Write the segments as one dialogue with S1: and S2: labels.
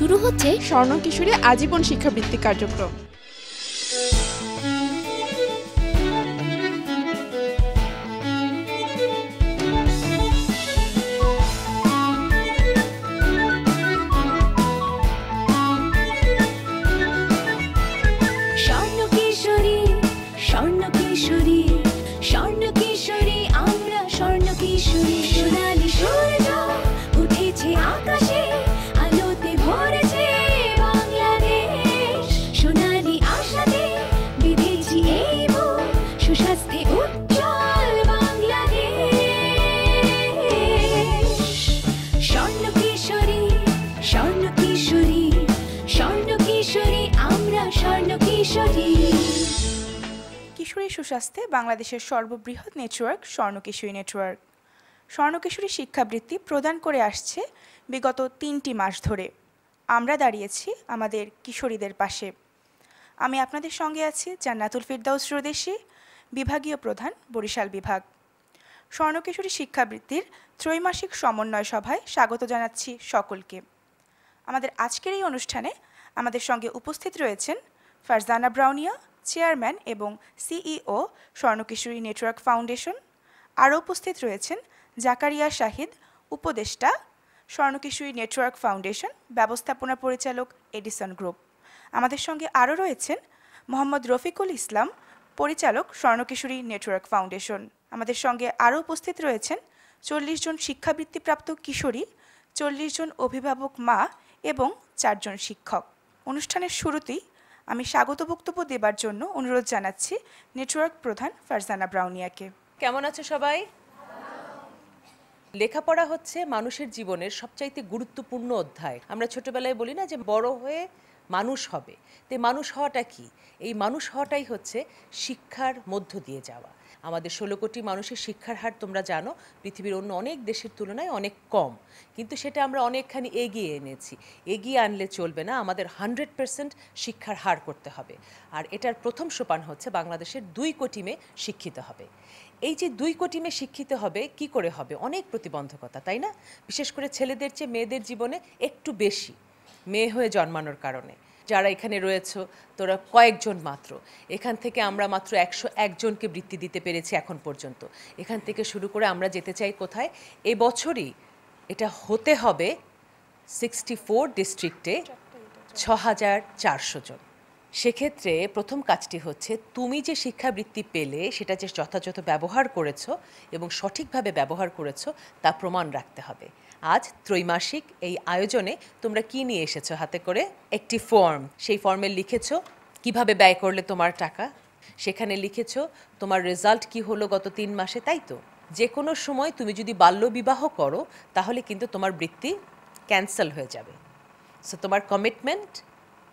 S1: শুরু হচ্ছে
S2: স্বর্ণ কিশোরী আজীবন শিক্ষাবৃত্তি কার্যক্রম। কিশোরী সুস্বাস্থ্যে বাংলাদেশের সর্ববৃহৎ নেটওয়ার্ক স্বর্ণ কিশোরী নেটওয়ার্ক। স্বর্ণ কিশোরী শিক্ষাবৃত্তি প্রদান করে আসছে বিগত 3টি মাস ধরে। আমরা দাঁড়িয়েছি আমাদের কিশোরীদের পাশে। আমি আপনাদের সঙ্গে আছি জান্নাতুল ফিরদাউস রোদেশী, বিভাগীয় প্রধান, বরিশাল বিভাগ। স্বর্ণ কিশোরী শিক্ষাবৃত্তির ত্রৈমাসিক সমন্বয় সভায় স্বাগত জানাচ্ছি সকলকে। আমাদের আজকের এই অনুষ্ঠানে আমাদের সঙ্গে উপস্থিত রয়েছেন ফারজানা ব্রাউনিয়া, চেয়ারম্যান এবং সিইও স্বর্ণ কিশোরী নেটওয়ার্ক ফাউন্ডেশন। আরও উপস্থিত রয়েছেন জাকারিয়া শাহিদ, উপদেষ্টা, স্বর্ণ কিশোরী নেটওয়ার্ক ফাউন্ডেশন, ব্যবস্থাপনা পরিচালক, এডিসন গ্রুপ। আমাদের সঙ্গে আরও রয়েছেন মোহাম্মদ রফিকুল ইসলাম, পরিচালক, স্বর্ণ কিশোরী নেটওয়ার্ক ফাউন্ডেশন। আমাদের সঙ্গে আরও উপস্থিত রয়েছেন 40 জন শিক্ষাবৃত্তিপ্রাপ্ত কিশোরী, 40 জন অভিভাবক মা এবং 4 জন শিক্ষক। অনুষ্ঠানের শুরুতেই আমি স্বাগত বক্তব্য দেবার জন্য অনুরোধ জানাচ্ছি নেটওয়ার্ক প্রধান ফারজানা ব্রাউনিয়াকে।
S3: কেমন আছে সবাই? লেখাপড়া হচ্ছে মানুষের জীবনের সবচাইতে গুরুত্বপূর্ণ অধ্যায়। আমরা ছোটবেলায় বলি না যে বড় হয়ে মানুষ হবে, তো মানুষ হওয়াটা কি? এই মানুষ হওয়াটাই হচ্ছে শিক্ষার মধ্য দিয়ে যাওয়া। আমাদের 16 কোটি মানুষের শিক্ষার হার তোমরা জানো পৃথিবীর অন্য অনেক দেশের তুলনায় অনেক কম, কিন্তু সেটা আমরা অনেকখানি এগিয়ে এনেছি। এগিয়ে আনলে চলবে না, আমাদের 100% শিক্ষার হার করতে হবে। আর এটার প্রথম সোপান হচ্ছে বাংলাদেশের 2 কোটি মেয়ে শিক্ষিত হবে। এই যে 2 কোটি মেয়ে শিক্ষিত হবে, কি করে হবে? অনেক প্রতিবন্ধকতা, তাই না? বিশেষ করে ছেলেদের চেয়ে মেয়েদের জীবনে একটু বেশি, মেয়ে হয়ে জন্মানোর কারণে। যারা এখানে রয়েছে তোরা কয়েকজন মাত্র, এখান থেকে আমরা মাত্র 101 জনকে বৃত্তি দিতে পেরেছি এখন পর্যন্ত। এখান থেকে শুরু করে আমরা যেতে চাই কোথায়? এবছরই এটা হতে হবে 64 ডিস্ট্রিক্টে 6400 জন। সেক্ষেত্রে প্রথম কাজটি হচ্ছে তুমি যে শিক্ষাবৃত্তি পেলে সেটা যে যথাযথ ব্যবহার করেছো এবং সঠিকভাবে ব্যবহার করেছো তা প্রমাণ রাখতে হবে। আজ ত্রৈমাসিক এই আয়োজনে তোমরা কি নিয়ে এসেছো হাতে করে? একটি ফর্ম। সেই ফর্মে লিখেছো কিভাবে ব্যয় করলে তোমার টাকা, সেখানে লিখেছো তোমার রেজাল্ট কি হলো গত 3 মাসে, তাই তো? যে কোনো সময় তুমি যদি বাল্যবিবাহ করো তাহলে কিন্তু তোমার বৃত্তি ক্যান্সেল হয়ে যাবে। সো তোমার commitment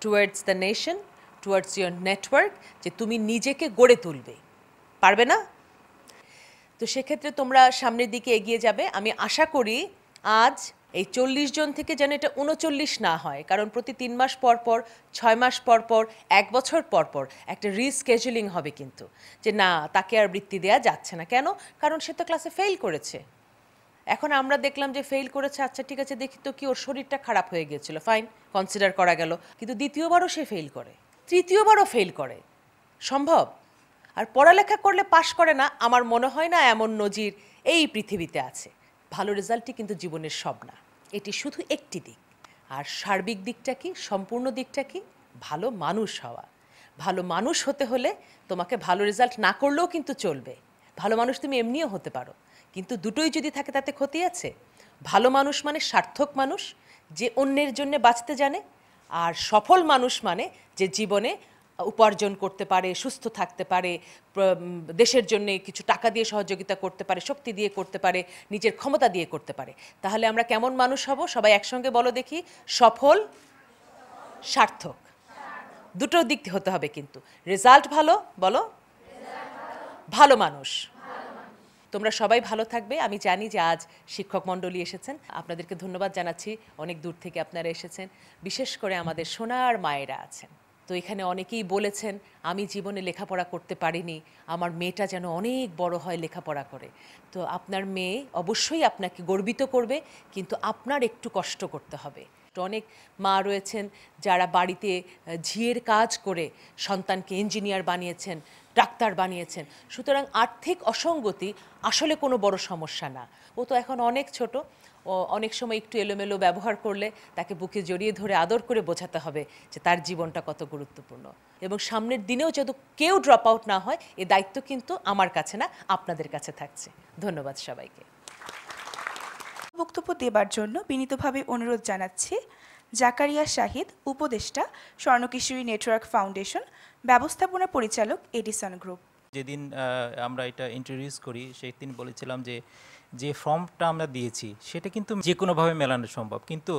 S3: towards the nation, towards your network, যে তুমি নিজেকে গড়ে তুলবে, পারবে না? তো সেক্ষেত্রে তোমরা সামনের দিকে এগিয়ে যাবে। আমি আশা করি আজ এই 40 জন থেকে যেন এটা 39 না হয়, কারণ প্রতি 3 মাস পর পর, 6 মাস পর পর, 1 বছর পর পর একটা রিস্কেজুলিং হবে কিন্তু, যে না তাকে আর বৃত্তি দেওয়া যাচ্ছে না। কেন? কারণ সে তো ক্লাসে ফেল করেছে। এখন আমরা দেখলাম যে ফেল করেছে, আচ্ছা ঠিক আছে, দেখি তো কি ওর শরীরটা খারাপ হয়ে গিয়েছিল, ফাইন, কনসিডার করা গেল। কিন্তু দ্বিতীয়বারও সে ফেল করে, তৃতীয়বারও ফেল করে, সম্ভব? আর পড়ালেখা করলে পাশ করে না, আমার মনে হয় না এমন নজির এই পৃথিবীতে আছে। ভালো রেজাল্টই কিন্তু জীবনের সব না, এটি শুধু একটি দিক। আর সার্বিক দিকটা কি, সম্পূর্ণ দিকটা কি? ভালো মানুষ হওয়া। ভালো মানুষ হতে হলে তোমাকে ভালো রেজাল্ট না করলেও কিন্তু চলবে। ভালো মানুষ তুমি এমনিও হতে পারো, কিন্তু দুটোই যদি থাকে তাতে ক্ষতি আছে। ভালো মানুষ মানে সার্থক মানুষ, যে অন্যের জন্য বাঁচতে জানে। আর সফল মানুষ মানে যে জীবনে উপার্জন করতে পারে, সুস্থ থাকতে পারে, দেশের জন্য কিছু টাকা দিয়ে সহযোগিতা করতে পারে, শক্তি দিয়ে করতে পারে, নিজের ক্ষমতা দিয়ে করতে পারে। তাহলে আমরা কেমন মানুষ হব? সবাই একসঙ্গে বলো দেখি। সফল, সার্থক, দুটো দিক হতে হবে কিন্তু। রেজাল্ট ভালো, বলো, ভালো মানুষ। তোমরা সবাই ভালো থাকবে। আমি জানি যে আজ শিক্ষক মণ্ডলী এসেছেন, আপনাদেরকে ধন্যবাদ জানাচ্ছি, অনেক দূর থেকে আপনারা এসেছেন। বিশেষ করে আমাদের সোনার মায়েরা আছেন। তো এখানে অনেকেই বলেছেন আমি জীবনে লেখাপড়া করতে পারিনি, আমার মেয়েটা যেন অনেক বড় হয় লেখাপড়া করে। তো আপনার মেয়ে অবশ্যই আপনাকে গর্বিত করবে, কিন্তু আপনার একটু কষ্ট করতে হবে। অনেক মা রয়েছেন যারা বাড়িতে ঝিয়ের কাজ করে সন্তানকে ইঞ্জিনিয়ার বানিয়েছেন, ডাক্তার বানিয়েছেন। সুতরাং আর্থিক অসঙ্গতি আসলে কোনো বড় সমস্যা না। ও তো এখন অনেক ছোট, ও অনেক সময় একটু এলোমেলো ব্যবহার করলে তাকে বুকে জড়িয়ে ধরে আদর করে বোঝাতে হবে যে তার জীবনটা কত গুরুত্বপূর্ণ, এবং সামনের দিনেও যত কেউ ড্রপ আউট না হয় এ দায়িত্ব কিন্তু আমার কাছে না, আপনাদের কাছে থাকছে। ধন্যবাদ সবাইকে।
S2: বক্তব্য দেবার জন্য বিনীতভাবে অনুরোধ জানাচ্ছি জাকারিয়া শাহিদ, উপদেষ্টা, স্বর্ণকিশোরী নেটওয়ার্ক ফাউন্ডেশন, ব্যবস্থাপনা পরিচালক, এডিসন গ্রুপ।
S1: যেদিন আমরা এটা ইন্ট্রোডিউস করি সেই দিন বলেছিলাম যে ফর্মটা আমরা দিয়েছি সেটা কিন্তু যে কোনোভাবে মেলানো সম্ভব, কিন্তু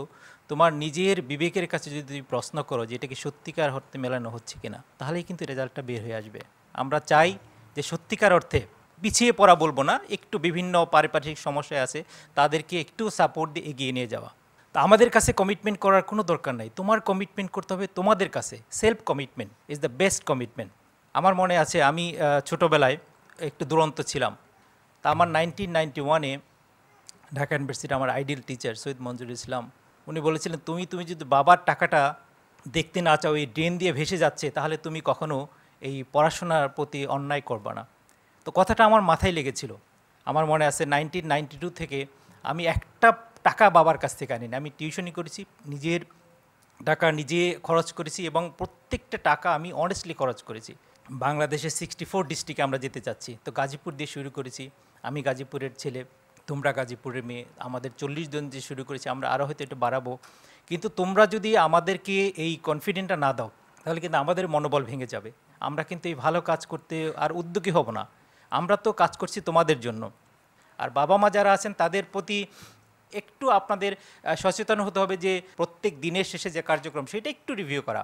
S1: তোমার নিজের বিবেকের কাছে যদি তুমি প্রশ্ন করো যে এটা কি সত্যিকার অর্থে মেলানো হচ্ছে কিনা, তাহলেই কিন্তু রেজাল্টটা বের হয়ে আসবে। আমরা চাই যে সত্যিকার অর্থে পিছিয়ে পড়া বলবো না, একটু বিভিন্ন পারিপার্শ্বিক সমস্যায় আছে তাদেরকে একটু সাপোর্ট দিয়ে এগিয়ে নিয়ে যাওয়া। তা আমাদের কাছে কমিটমেন্ট করার কোনো দরকার নাই, তোমার কমিটমেন্ট করতে হবে তোমাদের কাছে। Self commitment is the best commitment. আমার মনে আছে আমি ছোটোবেলায় একটু দুরন্ত ছিলাম। তা আমার 1991-এ ঢাকা ইউনিভার্সিটি আমার আইডিয়াল টিচার সৈয়দ মঞ্জুর ইসলাম, উনি বলেছিলেন তুমি যদি বাবার টাকাটা দেখতে না চাও এই ড্রেন দিয়ে ভেসে যাচ্ছে, তাহলে তুমি কখনো এই পড়াশোনার প্রতি অন্যায় করবা না। তো কথাটা আমার মাথায় লেগেছিল। আমার মনে আছে 1992 থেকে আমি একটা টাকা বাবার কাছ থেকে আনিনি, আমি টিউশনি করেছি, নিজের টাকা নিজে খরচ করেছি এবং প্রত্যেকটা টাকা আমি অনেস্টলি খরচ করেছি। বাংলাদেশের 64 ডিস্ট্রিক্টে আমরা যেতে চাচ্ছি, তো গাজীপুর দিয়ে শুরু করেছি। আমি গাজীপুরের ছেলে, তোমরা গাজীপুরের মেয়ে, আমাদের 40 জন দিয়ে শুরু করেছি, আমরা আরও হয়তো একটু বাড়াবো। কিন্তু তোমরা যদি আমাদেরকে এই কনফিডেন্টটা না দাও তাহলে কিন্তু আমাদের মনোবল ভেঙে যাবে, আমরা কিন্তু এই ভালো কাজ করতে আর উদ্যোগী হব না। আমরা তো কাজ করছি তোমাদের জন্য। আর বাবা মা যারা আছেন তাদের প্রতি একটু আপনাদের সচেতন হতে হবে যে প্রত্যেক দিনের শেষে যে কার্যক্রম সেটা একটু রিভিউ করা,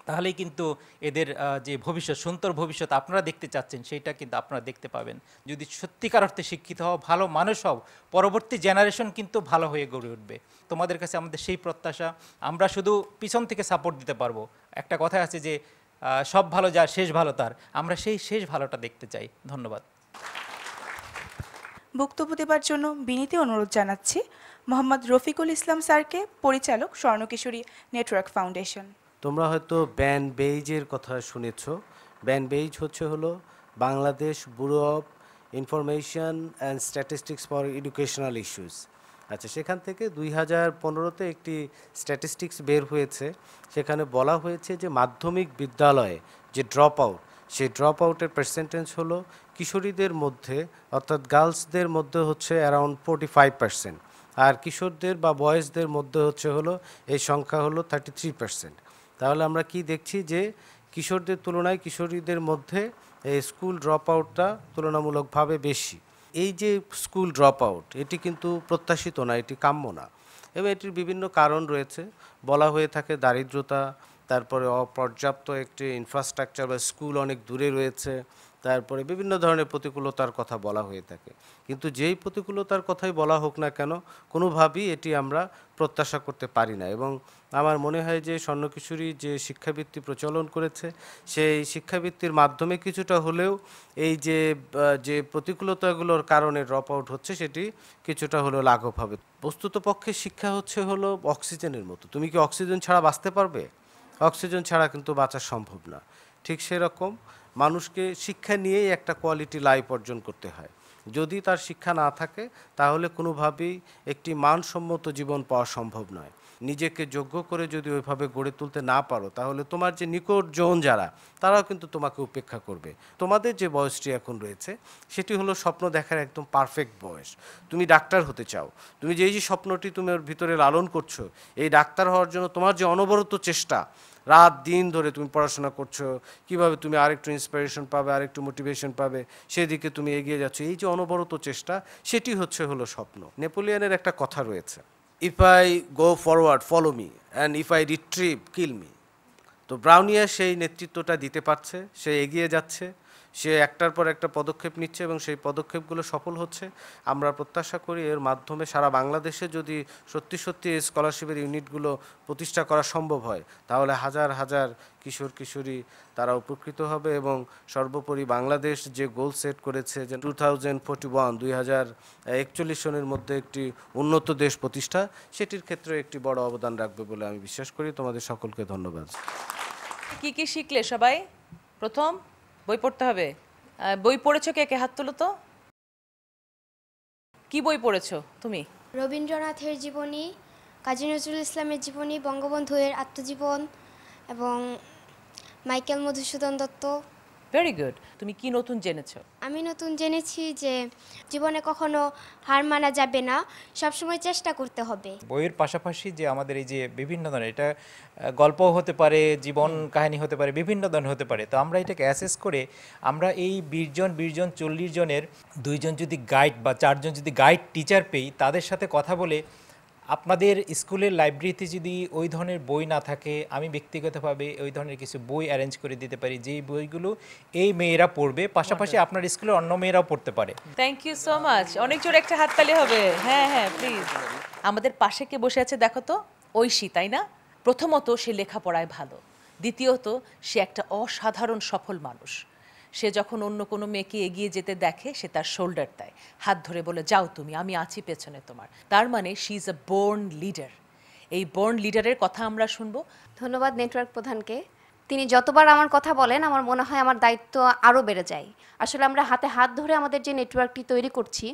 S1: তাহলেই কিন্তু এদের যে ভবিষ্যৎ, সুন্দর ভবিষ্যৎ আপনারা দেখতে চাচ্ছেন সেটা কিন্তু আপনারা দেখতে পাবেন। যদি সত্যিকার অর্থে শিক্ষিত হও, ভালো মানুষ হও, পরবর্তী জেনারেশন কিন্তু ভালো হয়ে গড়ে উঠবে। তোমাদের কাছে আমাদের সেই প্রত্যাশা। আমরা শুধু পিছন থেকে সাপোর্ট দিতে পারবো। একটা কথা আছে যে সব ভালো যার শেষ ভালো তার, আমরা সেই শেষ ভালোটা দেখতে চাই। ধন্যবাদ।
S2: বক্তব্য দেবার জন্য বিনীত অনুরোধ জানাচ্ছি মোহাম্মদ রফিকুল ইসলাম স্যারকে, পরিচালক, স্বর্ণকিশোরী নেটওয়ার্ক ফাউন্ডেশন।
S4: তোমরা হয়তো ব্যান বেইজের কথা শুনেছ। ব্যান বেইজ হলো Bangladesh bureau of information and statistics for educational issues. আচ্ছা, সেখান থেকে 2015-তে একটি স্ট্যাটিস্টিক্স বের হয়েছে। সেখানে বলা হয়েছে যে মাধ্যমিক বিদ্যালয়ে যে ড্রপ আউট, সেই ড্রপ আউটের পার্সেন্টেজ হলো কিশোরীদের মধ্যে অর্থাৎ গার্লসদের মধ্যে হচ্ছে অ্যারাউন্ড 45%, আর কিশোরদের বা বয়েজদের মধ্যে হলো এই সংখ্যা হলো 33%। তাহলে আমরা কি দেখছি যে কিশোরদের তুলনায় কিশোরীদের মধ্যে এই স্কুল ড্রপ আউটটা তুলনামূলকভাবে বেশি। এই যে স্কুল ড্রপ আউট, এটি কিন্তু প্রত্যাশিত না, এটি কাম্য না, এবং এটির বিভিন্ন কারণ রয়েছে। বলা হয়ে থাকে দারিদ্রতা, তারপরে অপর্যাপ্ত একটি ইনফ্রাস্ট্রাকচার বা স্কুল অনেক দূরে রয়েছে, তারপরে বিভিন্ন ধরনের প্রতিকূলতার কথা বলা হয়ে থাকে। কিন্তু যেই প্রতিকূলতার কথাই বলা হোক না কেন, কোনোভাবেই এটি আমরা প্রত্যাশা করতে পারি না। এবং আমার মনে হয় যে স্বর্ণকিশোরী যে শিক্ষাবৃত্তি প্রচলন করেছে, সেই শিক্ষাবৃত্তির মাধ্যমে কিছুটা হলেও এই যে প্রতিকূলতাগুলোর কারণে ড্রপ আউট হচ্ছে সেটি কিছুটা হলেও লাঘব হবে। বস্তুতপক্ষে শিক্ষা হলো অক্সিজেনের মতো। তুমি কি অক্সিজেন ছাড়া বাঁচতে পারবে? অক্সিজেন ছাড়া কিন্তু বাঁচা সম্ভব না। ঠিক সেরকম মানুষকে শিক্ষা নিয়েই একটা কোয়ালিটি লাইফ অর্জন করতে হয়। যদি তার শিক্ষা না থাকে তাহলে কোনোভাবেই একটি মানসম্মত জীবন পাওয়া সম্ভব নয়। নিজেকে যোগ্য করে যদি ওইভাবে গড়ে তুলতে না পারো, তাহলে তোমার যে নিকটজন যারা, তারাও কিন্তু তোমাকে উপেক্ষা করবে। তোমাদের যে বয়সটি এখন রয়েছে সেটি হলো স্বপ্ন দেখার একদম পারফেক্ট বয়স। তুমি ডাক্তার হতে চাও, তুমি যে স্বপ্নটি তুমি ওর ভিতরে লালন করছো, এই ডাক্তার হওয়ার জন্য তোমার যে অনবরত চেষ্টা, রাত দিন ধরে তুমি পড়াশোনা করছো, কিভাবে তুমি আরেকটু ইন্সপিরেশন পাবে, আরেকটু মোটিভেশন পাবে, সেদিকে তুমি এগিয়ে যাচ্ছ, এই যে অনবরত চেষ্টা, সেটি হলো স্বপ্ন। নেপোলিয়নের একটা কথা রয়েছে, if I go forward follow me, and if I retrieve kill me. তো ব্রাউনিয়া সেই নেতৃত্বটা দিতে পারছে, সে এগিয়ে যাচ্ছে, সে একটার পর একটা পদক্ষেপ নিচ্ছে এবং সেই পদক্ষেপগুলো সফল হচ্ছে। আমরা প্রত্যাশা করি এর মাধ্যমে সারা বাংলাদেশে যদি সত্যি সত্যি এই স্কলারশিপের ইউনিটগুলো প্রতিষ্ঠা করা সম্ভব হয়, তাহলে হাজার হাজার কিশোর কিশোরী তারা উপকৃত হবে এবং সর্বোপরি বাংলাদেশ যে গোল সেট করেছে যে 2041 সনের মধ্যে একটি উন্নত দেশ প্রতিষ্ঠা, সেটির ক্ষেত্রে একটি বড় অবদান রাখবে বলে আমি বিশ্বাস করি। তোমাদের সকলকে ধন্যবাদ।
S3: কি কি শিখলে সবাই? প্রথম বই পড়তে হবে। বই পড়েছো কে কে? হাত তোলো তো। কি বই পড়েছো তুমি?
S5: রবীন্দ্রনাথের জীবনী, কাজী নজরুল ইসলামের জীবনী, বঙ্গবন্ধুর আত্মজীবন এবং Michael Madhusudan Dutta.
S3: Very good. তুমি কি নতুন জেনেছো?
S5: আমি নতুন জেনেছি যে জীবনে কখনো হার মানা যাবে না, সবসময় চেষ্টা করতে হবে।
S1: বইয়ের পাশাপাশি যে আমাদের এই যে বিভিন্ন ধরনের, এটা গল্পও হতে পারে, জীবন কাহিনী হতে পারে, বিভিন্ন ধরনের হতে পারে। তো আমরা এটাকে অ্যাসেস করে আমরা এই 20 জন 40 জনের 2 জন যদি গাইড বা 4 জন যদি গাইড টিচার পেই, তাদের সাথে কথা বলে আপনাদের স্কুলের লাইব্রেরিতে যদি ওই ধরনের বই না থাকে, আমি ব্যক্তিগতভাবে ওই ধরনের কিছু বই অ্যারেঞ্জ করে দিতে পারি, যেই বইগুলো এই মেয়েরা পড়বে, পাশাপাশি আপনার স্কুলের অন্য মেয়েরাও পড়তে পারে।
S3: Thank you so much. অনেক জোরে একটা হাততালি হবে। হ্যাঁ হ্যাঁ প্লিজ। আমাদের পাশে কে বসে আছে দেখো তো? ঐশী, তাই না? প্রথমত সে লেখাপড়ায় ভালো, দ্বিতীয়ত সে একটা অসাধারণ সফল মানুষ। সে যখন অন্য কোনো মেয়েকে এগিয়ে যেতে দেখে, সে তার শোল্ডার দেয়, হাত ধরে বলে যাও তুমি, আমি আছি পেছনে তোমার। তার মানে she is a born leader. এই বোর্ন লিডারের কথা আমরা শুনবো।
S6: ধন্যবাদ নেটওয়ার্ক প্রধানকে। তিনি যতবার আমার কথা বলেন, আমার মনে হয় আমার দায়িত্ব আরও বেড়ে যায়। আসলে আমরা হাতে হাত ধরে আমাদের যে নেটওয়ার্কটি তৈরি করছি,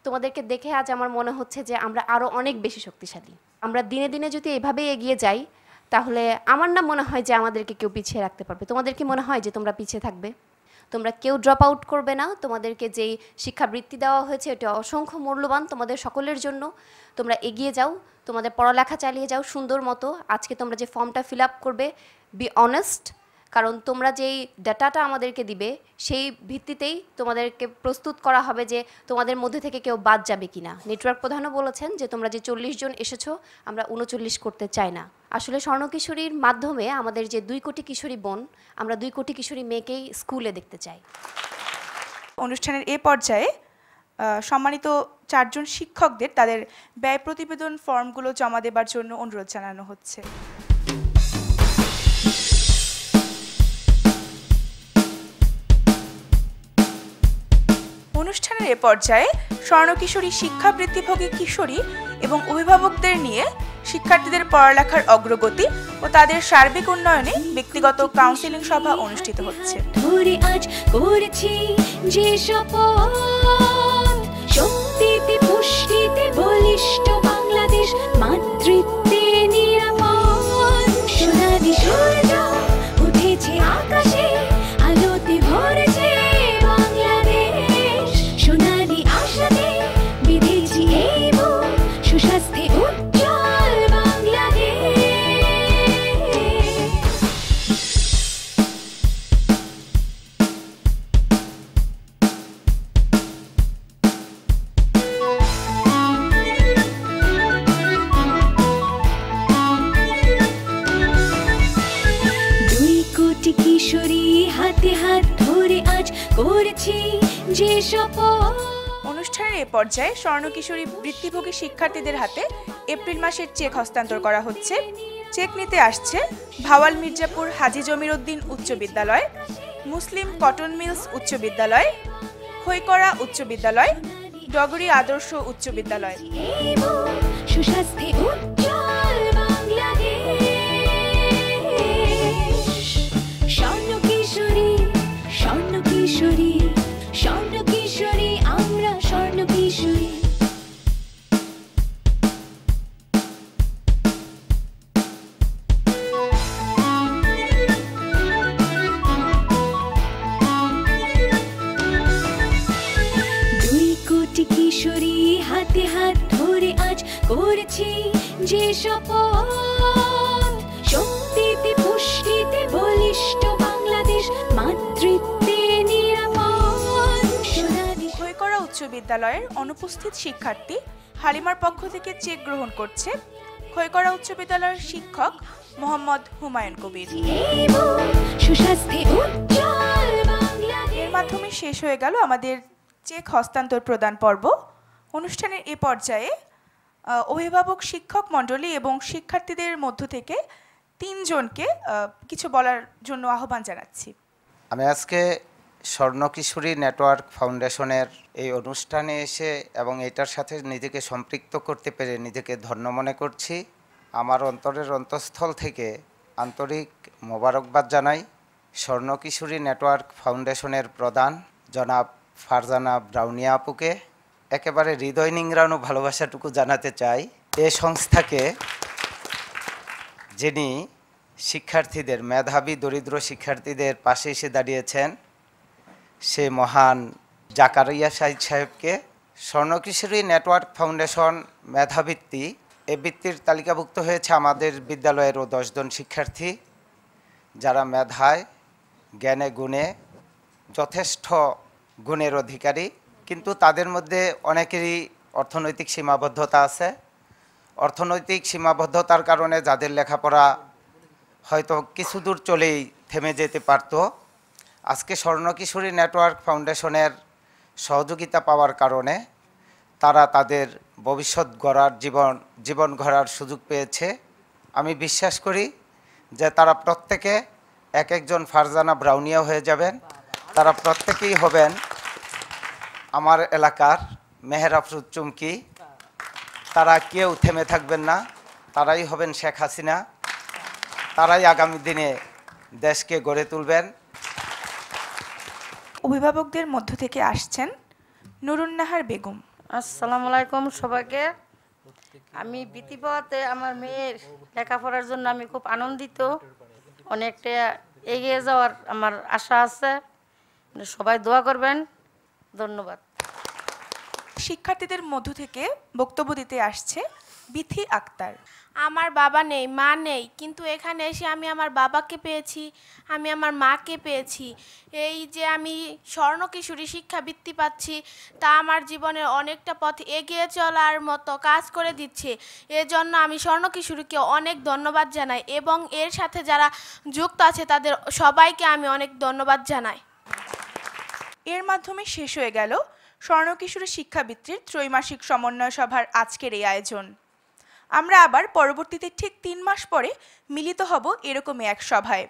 S6: তোমাদেরকে দেখে আজ আমার মনে হচ্ছে যে আমরা আরও অনেক বেশি শক্তিশালী। আমরা দিনে দিনে যদি এভাবেই এগিয়ে যাই, তাহলে আমার না মনে হয় যে আমাদেরকে কেউ পিছিয়ে রাখতে পারবে। তোমাদের কি মনে হয় যে তোমরা পিছিয়ে থাকবে? তোমরা কেউ ড্রপ আউট করবে না। তোমাদেরকে যেই শিক্ষাবৃত্তি দেওয়া হয়েছে এটা অসংখ্য মূল্যবান তোমাদের সকলের জন্য। তোমরা এগিয়ে যাও, তোমাদের পড়ালেখা চালিয়ে যাও সুন্দর মতো। আজকে তোমরা যে ফর্মটা ফিল আপ করবে, বি অনেস্ট, কারণ তোমরা যেই ডাটাটা আমাদেরকে দিবে সেই ভিত্তিতেই তোমাদেরকে প্রস্তুত করা হবে যে তোমাদের মধ্যে থেকে কেউ বাদ যাবে কিনা। নেটওয়ার্ক প্রধানও বলেছেন যে তোমরা যে 40 জন এসেছো, আমরা 39 করতে চাই না। আসলে স্বর্ণকিশোরীর মাধ্যমে আমাদের যে 2 কোটি কিশোরী বোন, আমরা 2 কোটি কিশোরী মেয়েকেই স্কুলে দেখতে চাই।
S2: অনুষ্ঠানের এ পর্যায়ে সম্মানিত 4 জন শিক্ষকদের তাদের ব্যয় প্রতিবেদন ফর্মগুলো জমা দেবার জন্য অনুরোধ জানানো হচ্ছে। অনুষ্ঠানের এ পর্যায়ে স্বর্ণকিশোরী শিক্ষাবৃত্তিভোগী কিশোরী এবং অভিভাবকদের নিয়ে শিক্ষার্থীদের পড়ালেখার অগ্রগতি ও তাদের সার্বিক উন্নয়নে ব্যক্তিগত কাউন্সেলিং সভা অনুষ্ঠিত হচ্ছে।
S7: ধরে আজ করেছি যে শপথ, শক্তিতে পুষ্টিতে বলিষ্ঠ বাংলাদেশ, মাতৃত্বে নিরাপদ। সোনালি সূর্য উঠেছে আকাশে, আলোতে ভরেছে বাংলাদেশ। সোনালি আশাতে বিঁধেছি এই বুক, সুস্বাস্থ্যে উজ্জ্বল বাংলাদেশ। কিশোরী হাতে হাত ধরে আজ করেছি যে শপথ।
S2: অনুষ্ঠানের এ পর্যায়ে স্বর্ণকিশোরী বৃত্তিভোগী শিক্ষার্থীদের হাতে এপ্রিল মাসের চেক হস্তান্তর করা হচ্ছে। চেক নিতে আসছে ভাওয়াল মির্জাপুর হাজী জমির উদ্দিন উচ্চ বিদ্যালয়, মুসলিম কটন মিলস উচ্চ বিদ্যালয়, খৈকড়া উচ্চ বিদ্যালয়, ডগরি আদর্শ উচ্চ বিদ্যালয়।
S7: সুস্বাস্থ্যে উজ্জ্বল বাংলাদেশ। স্বর্ণ কিশোরী, স্বর্ণ কিশোরী, স্বর্ণ কিশোরী, আমরা স্বর্ণ কিশোরী। কিশোরী হাতে হাত ধরে আজ করেছি যে শপথ, শক্তিতে পুষ্টিতে বলিষ্ঠ বাংলাদেশ, মাতৃত্বে নিরাপদ।
S2: খৈকড়া উচ্চ বিদ্যালয়ের অনুপস্থিত শিক্ষার্থী হালিমার পক্ষ থেকে চেক গ্রহণ করছে খৈকড়া উচ্চ বিদ্যালয়ের শিক্ষক মোহাম্মদ হুমায়ুন কবির।
S7: সুস্বাস্থ্যে উজ্জ্বল বাংলাদেশ।
S2: এর মাধ্যমে শেষ হয়ে গেল আমাদের চেক হস্তান্তর প্রদান পর্ব। অনুষ্ঠানের এ পর্যায়ে অভিভাবক শিক্ষক মণ্ডলী এবং শিক্ষার্থীদের মধ্য থেকে 3 জনকে কিছু বলার জন্য আহ্বান জানাচ্ছি।
S8: আমি আজকে স্বর্ণ কিশোরী নেটওয়ার্ক ফাউন্ডেশনের এই অনুষ্ঠানে এসে এবং এটার সাথে নিজেকে সম্পৃক্ত করতে পেরে নিজেকে ধন্য মনে করছি। আমার অন্তরের অন্তঃস্থল থেকে আন্তরিক মোবারকবাদ জানাই স্বর্ণ কিশোরী নেটওয়ার্ক ফাউন্ডেশনের প্রধান জনাব ফারজানা ব্রাউনিয়া আপুকে। একেবারে হৃদয় নিংড়ানো ভালোবাসাটুকু জানাতে চাই এ সংস্থাকে, যিনি শিক্ষার্থীদের, মেধাবী দরিদ্র শিক্ষার্থীদের পাশে এসে দাঁড়িয়েছেন, সে মহান জাকারিয়া সাইদ সাহেবকে। স্বর্ণ কিশোরী নেটওয়ার্ক ফাউন্ডেশন মেধাবৃত্তি, এ বৃত্তির তালিকাভুক্ত হয়েছে আমাদের বিদ্যালয়েরও 10 জন শিক্ষার্থী, যারা মেধায় জ্ঞানে গুণে যথেষ্ট গুণের অধিকারী, কিন্তু তাদের মধ্যে অনেকেরই অর্থনৈতিক সীমাবদ্ধতা আছে। অর্থনৈতিক সীমাবদ্ধতার কারণে যাদের লেখাপড়া হয়তো কিছু দূর চলেই থেমে যেতে পারত, আজকে স্বর্ণ কিশোরী নেটওয়ার্ক ফাউন্ডেশনের সহযোগিতা পাওয়ার কারণে তারা তাদের ভবিষ্যৎ গড়ার জীবন গড়ার সুযোগ পেয়েছে। আমি বিশ্বাস করি যে তারা প্রত্যেকে এক একজন ফারজানা ব্রাউনিয়া হয়ে যাবেন। তারা প্রত্যেকেই হবেন আমার এলাকার মেহের আফরোজ চুমকি। তারা কেউ থেমে থাকবেন না, তারাই হবেন শেখ হাসিনা, তারাই আগামী দিনে দেশকে গড়ে তুলবেন।
S2: অভিভাবকদের মধ্য থেকে আসছেন নুরুন্নাহার বেগম।
S9: আসসালামু আলাইকুম সবাইকে। আমি বৃত্তি পাওয়াতে আমার মেয়ের লেখাপড়ার জন্য আমি খুব আনন্দিত, অনেকটা এগিয়ে যাওয়ার আমার আশা আছে। সবাই দোয়া করবেন। ধন্যবাদ।
S2: শিক্ষার্থীদের মধ্য থেকে বক্তব্য দিতে আসছে বিথি আক্তার।
S5: আমার বাবা নেই, মা নেই, কিন্তু এখানে এসে আমি আমার বাবাকে পেয়েছি, আমি আমার মাকে পেয়েছি। এই যে আমি স্বর্ণ কিশোরী শিক্ষাবৃত্তি পাচ্ছি, তা আমার জীবনে অনেকটা পথ এগিয়ে চলার মতো কাজ করে দিচ্ছে। এজন্য আমি স্বর্ণ কিশোরীকে অনেক ধন্যবাদ জানাই এবং এর সাথে যারা যুক্ত আছে তাদের সবাইকে আমি অনেক ধন্যবাদ জানাই।
S2: এর মাধ্যমে শেষ হয়ে গেল স্বর্ণ কিশোরী শিক্ষাবৃত্তির ত্রৈমাসিক সমন্বয় সভার আজকের এই আয়োজন। আমরা আবার পরবর্তীতে ঠিক 3 মাস পরে মিলিত হব এরকমই এক সভায়।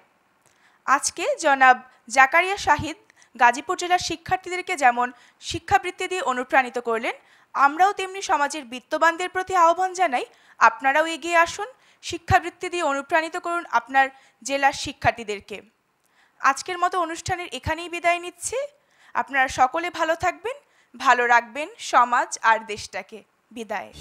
S2: আজকে জনাব জাকারিয়া শাহিদ গাজীপুর জেলার শিক্ষার্থীদেরকে যেমন শিক্ষাবৃত্তি দিয়ে অনুপ্রাণিত করলেন, আমরাও তেমনি সমাজের বিত্তবানদের প্রতি আহ্বান জানাই, আপনারাও এগিয়ে আসুন, শিক্ষাবৃত্তি দিয়ে অনুপ্রাণিত করুন আপনার জেলার শিক্ষার্থীদেরকে। আজকের মতো অনুষ্ঠানের এখানেই বিদায় নিচ্ছি। আপনারা সকলে ভালো থাকবেন, ভালো রাখবেন সমাজ আর দেশটাকে। বিদায়।